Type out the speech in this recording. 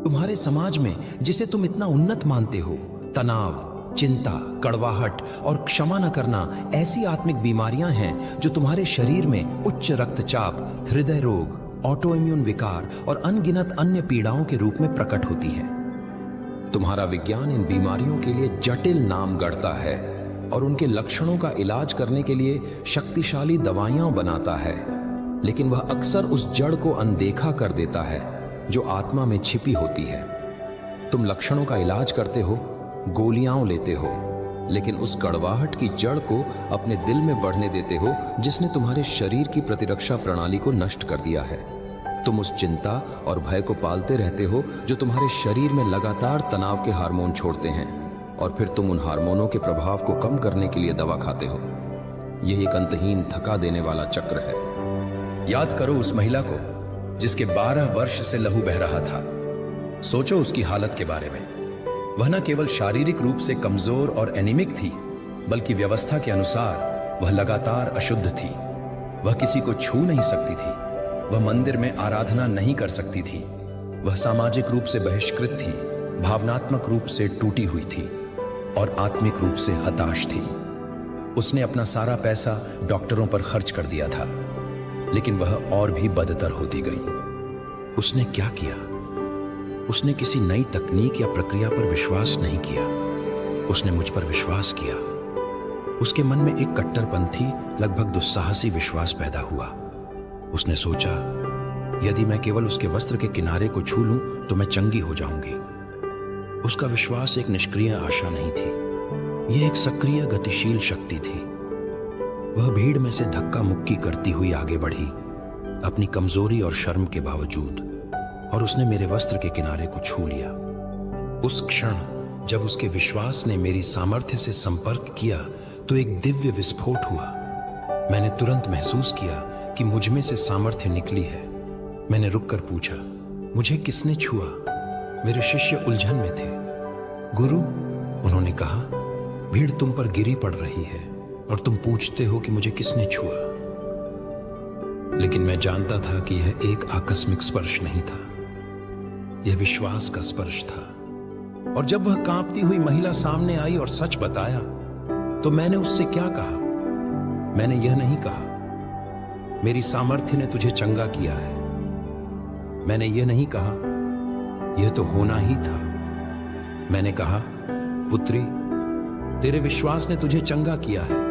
तुम्हारे समाज में जिसे तुम इतना उन्नत मानते हो, तनाव, चिंता, कड़वाहट और क्षमा न करना ऐसी आत्मिक बीमारियां हैं जो तुम्हारे शरीर में उच्च रक्तचाप, हृदय रोग, ऑटो इम्यून विकार और अनगिनत अन्य पीड़ाओं के रूप में प्रकट होती है। तुम्हारा विज्ञान इन बीमारियों के लिए जटिल नाम गढ़ता है और उनके लक्षणों का इलाज करने के लिए शक्तिशाली दवाइयां बनाता है, लेकिन वह अक्सर उस जड़ को अनदेखा कर देता है जो आत्मा में छिपी होती है। तुम लक्षणों का इलाज करते हो, गोलियां लेते हो, लेकिन उस कड़वाहट की जड़ को अपने दिल में बढ़ने देते हो जिसने तुम्हारे शरीर की प्रतिरक्षा प्रणाली को नष्ट कर दिया है। तुम उस चिंता और भय को पालते रहते हो जो तुम्हारे शरीर में लगातार तनाव के हार्मोन छोड़ते हैं, और फिर तुम उन हार्मोनों के प्रभाव को कम करने के लिए दवा खाते हो। यह एक अंतहीन थका देने वाला चक्र है। याद करो उस महिला को जिसके 12 वर्ष से लहू बह रहा था। सोचो उसकी हालत के बारे में। वह न केवल शारीरिक रूप से कमजोर और एनीमिक थी, बल्कि व्यवस्था के अनुसार वह लगातार अशुद्ध थी। वह किसी को छू नहीं सकती थी, वह मंदिर में आराधना नहीं कर सकती थी, वह सामाजिक रूप से बहिष्कृत थी, भावनात्मक रूप से टूटी हुई थी और आत्मिक रूप से हताश थी। उसने अपना सारा पैसा डॉक्टरों पर खर्च कर दिया था, लेकिन वह और भी बदतर होती गई। उसने क्या किया? उसने किसी नई तकनीक या प्रक्रिया पर विश्वास नहीं किया, उसने मुझ पर विश्वास किया। उसके मन में एक कट्टरपंथी, लगभग दुस्साहसी विश्वास पैदा हुआ। उसने सोचा, यदि मैं केवल उसके वस्त्र के किनारे को छू लूं तो मैं चंगी हो जाऊंगी। उसका विश्वास एक निष्क्रिय आशा नहीं थी, यह एक सक्रिय गतिशील शक्ति थी। वह भीड़ में से धक्का मुक्की करती हुई आगे बढ़ी, अपनी कमजोरी और शर्म के बावजूद, और उसने मेरे वस्त्र के किनारे को छू लिया। उस क्षण जब उसके विश्वास ने मेरी सामर्थ्य से संपर्क किया तो एक दिव्य विस्फोट हुआ। मैंने तुरंत महसूस किया कि मुझ में से सामर्थ्य निकली है। मैंने रुककर पूछा, मुझे किसने छुआ? मेरे शिष्य उलझन में थे। गुरु, उन्होंने कहा, भीड़ तुम पर गिरी पड़ रही है और तुम पूछते हो कि मुझे किसने छुआ। लेकिन मैं जानता था कि यह एक आकस्मिक स्पर्श नहीं था, यह विश्वास का स्पर्श था। और जब वह कांपती हुई महिला सामने आई और सच बताया, तो मैंने उससे क्या कहा? मैंने यह नहीं कहा, मेरी सामर्थ्य ने तुझे चंगा किया है। मैंने यह नहीं कहा, यह तो होना ही था। मैंने कहा, पुत्री, तेरे विश्वास ने तुझे चंगा किया है।